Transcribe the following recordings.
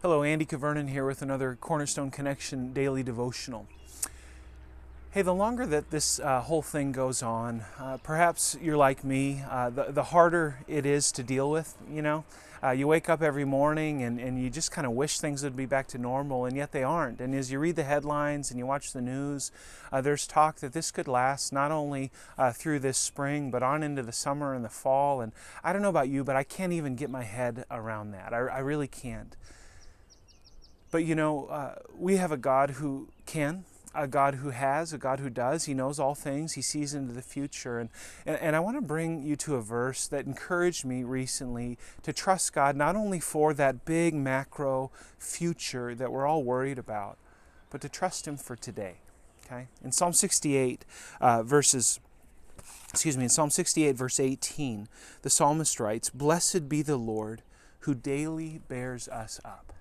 Hello, Andy Cavernan here with another Cornerstone Connection daily devotional. Hey, the longer that this whole thing goes on, perhaps you're like me, the harder it is to deal with, You wake up every morning and you just kind of wish things would be back to normal, and yet they aren't. And as you read the headlines and you watch the news, there's talk that this could last not only through this spring, but on into the summer and the fall. And I don't know about you, but I can't even get my head around that. I really can't. But we have a God who can, a God who has, a God who does. He knows all things. He sees into the future. And I want to bring you to a verse that encouraged me recently to trust God not only for that big macro future that we're all worried about, but to trust Him for today. Okay? In Psalm 68, verse 18, the psalmist writes, "Blessed be the Lord who daily bears us up."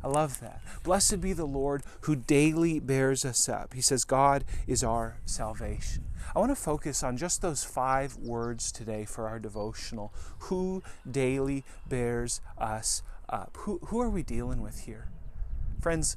I love that. Blessed be the Lord who daily bears us up. He says God is our salvation. I want to focus on just those 5 words today for our devotional. Who daily bears us up? Who are we dealing with here? Friends,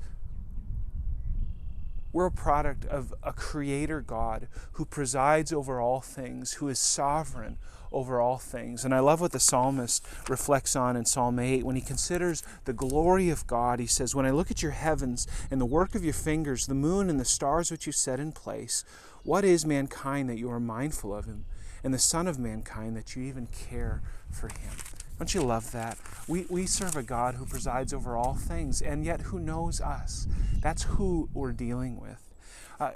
we're a product of a creator God who presides over all things, who is sovereign over all things. And I love what the psalmist reflects on in Psalm 8. When he considers the glory of God, he says, "When I look at your heavens and the work of your fingers, the moon and the stars which you set in place, what is mankind that you are mindful of him, and the son of mankind that you even care for him?" Don't you love that? We serve a God who presides over all things, and yet who knows us. That's who we're dealing with.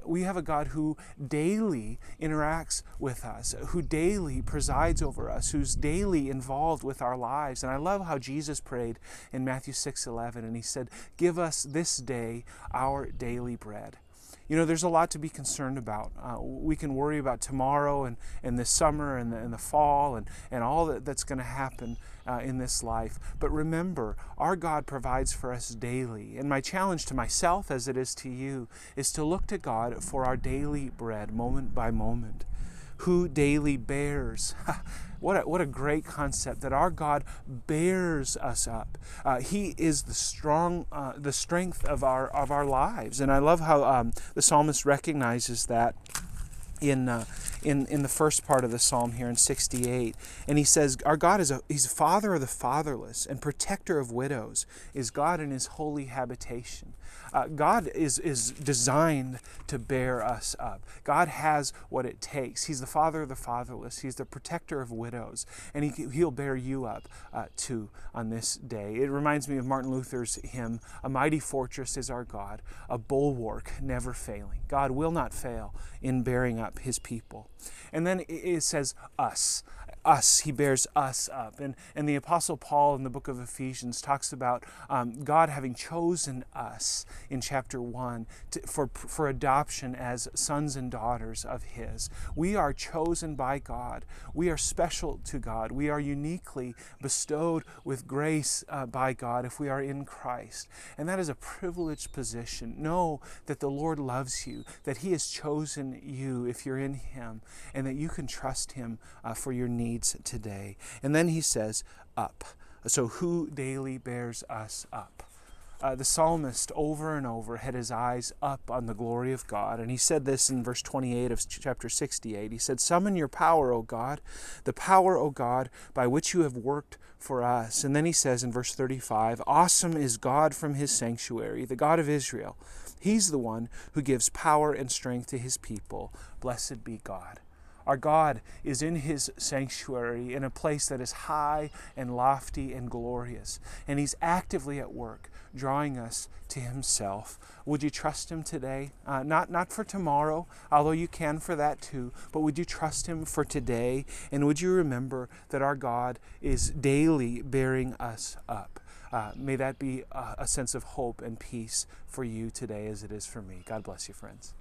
We have a God who daily interacts with us, who daily presides over us, who's daily involved with our lives. And I love how Jesus prayed in Matthew 6:11, and he said, "Give us this day our daily bread." There's a lot to be concerned about. We can worry about tomorrow and the summer and the fall and all that's going to happen in this life. But remember, our God provides for us daily. And my challenge to myself, as it is to you, is to look to God for our daily bread, moment by moment. Who daily bears. What a great concept that our God bears us up. He is the strength of our lives, and I love how the psalmist recognizes that in the first part of the psalm here in 68. And he says, our God he's father of the fatherless and protector of widows, is God in his holy habitation. God is designed to bear us up. God has what it takes. He's the father of the fatherless. He's the protector of widows. And he'll bear you up too on this day. It reminds me of Martin Luther's hymn, "A mighty fortress is our God, a bulwark never failing." God will not fail in bearing up his people. And then it says us. He bears us up. And the Apostle Paul in the book of Ephesians talks about God having chosen us in chapter 1 for adoption as sons and daughters of his. We are chosen by God. We are special to God. We are uniquely bestowed with grace by God if we are in Christ. And that is a privileged position. Know that the Lord loves you, that he has chosen you if you're in him, and that you can trust him for your needs today. And then he says, up. So who daily bears us up? The psalmist over and over had his eyes up on the glory of God. And he said this in verse 28 of chapter 68. He said, "Summon your power, O God, the power, O God, by which you have worked for us." And then he says in verse 35, "Awesome is God from his sanctuary, the God of Israel. He's the one who gives power and strength to his people. Blessed be God." Our God is in his sanctuary, in a place that is high and lofty and glorious. And he's actively at work, drawing us to himself. Would you trust him today? Not for tomorrow, although you can for that too, but would you trust him for today? And would you remember that our God is daily bearing us up? May that be a sense of hope and peace for you today as it is for me. God bless you, friends.